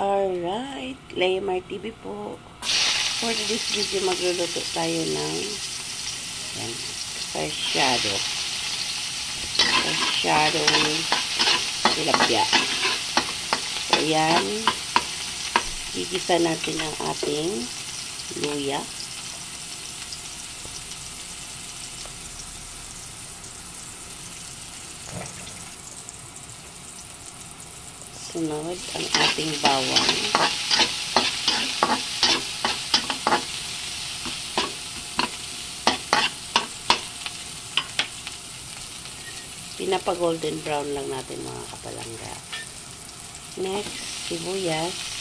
Alright, Laymar TV po. For this video, magluluto tayo ng sarsyado tilapia. So, yan. Gigisa natin ang ating luya. Sunod ang ating bawang. Pinapa-golden brown lang natin mga kapalangga. Next, sibuyas.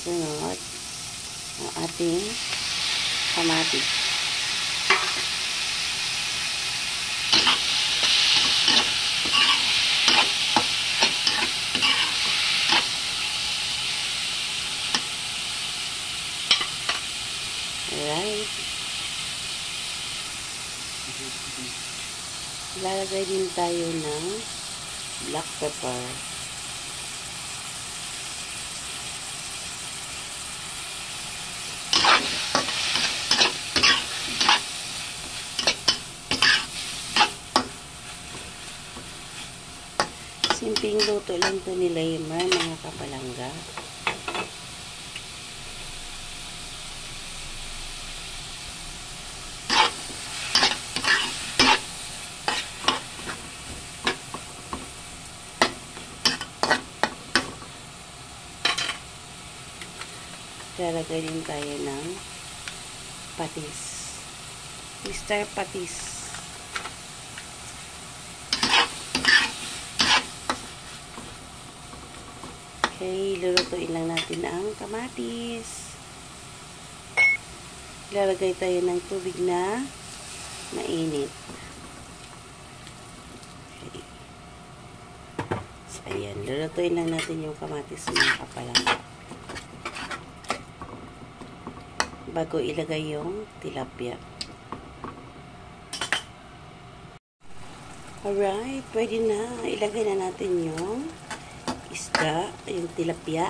Sunod, ang ating kamatis. Alright. Lalagay din tayo ng black pepper. Simpleng luto lang ito ni Laymar, mga kapalangga. Lalagay din tayo ng patis. Mr. Patis. Okay, lulutuin lang natin ang kamatis. Lalagay tayo ng tubig na mainit. Okay. So, ayan. Lulutuin lang natin yung kamatis mga kapalangga. Bago ilagay yung tilapia. Alright, pwede na. Ilagay na natin yung isda, yung tilapia.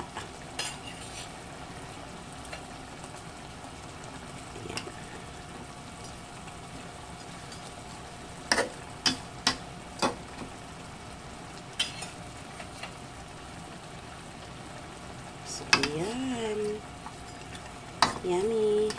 Ayan. So, ayan. Yummy.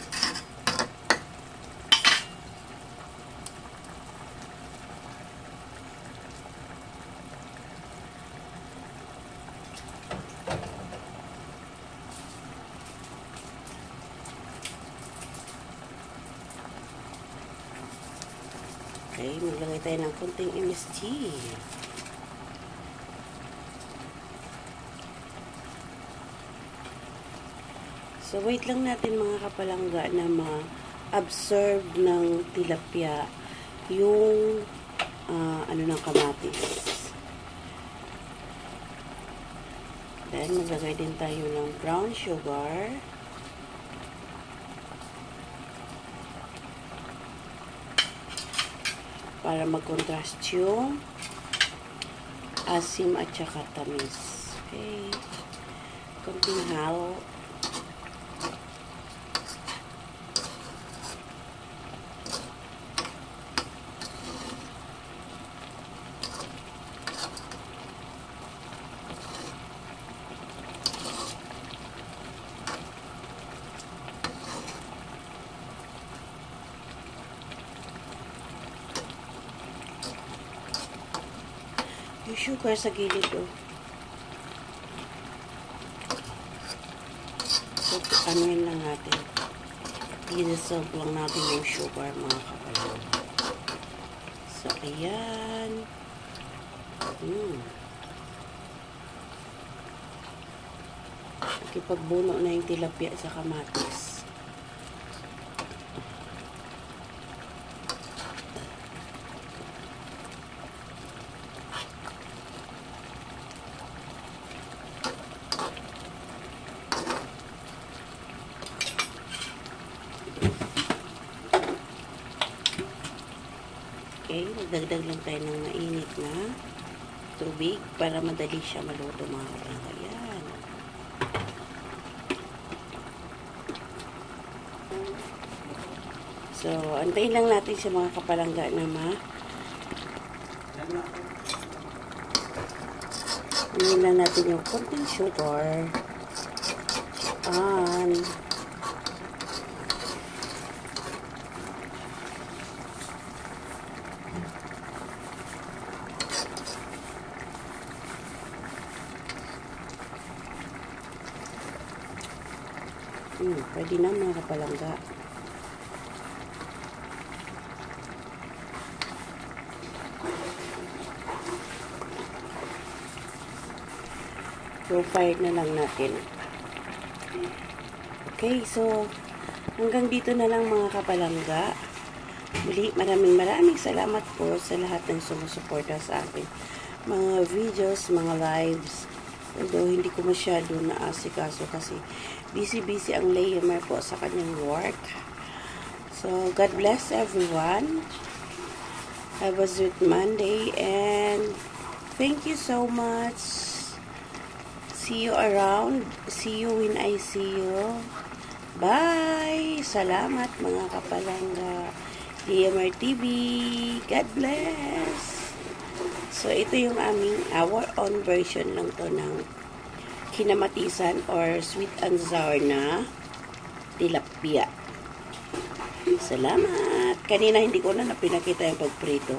Okay, maglagay tayo ng konting MSG. So, wait lang natin mga kapalangga na ma-absorb ng tilapia yung ano ng kamatis. Then, maglagay din tayo ng brown sugar. Para mag-contrast yung asim at saka tamis. Okay. Konting halo. Yung sugar sa gilid, oh. So, anuin lang natin. I-dissolve lang natin yung sugar, mga kapalangga. So, ayan. Nakipagbuno na yung tilapia sa kamatis. Okay, magdagdag lang tayo ng mainit na tubig para madali siya maluto mga kapalangga. Yan. So, antayin lang natin sa mga kapalangga na Antayin lang natin yung konting sugar. Pwede na mga kapalangga. So, fire na lang natin. Okay, so, hanggang dito na lang mga kapalangga. Muli, maraming salamat po sa lahat ng sumusuporta sa akin. Mga videos, mga lives. Although, hindi ko masyado naasikaso kasi busy ang Laymer po sa kanyang work. So, God bless everyone. Have a sweet Monday and thank you so much. See you around. See you when I see you. Bye! Salamat mga kapalangga. Laymer TV. God bless! So, ito yung our own version lang to ng kinamatisan or sweet and sour na tilapia. Salamat! Kanina hindi ko na pinakita yung pagprito.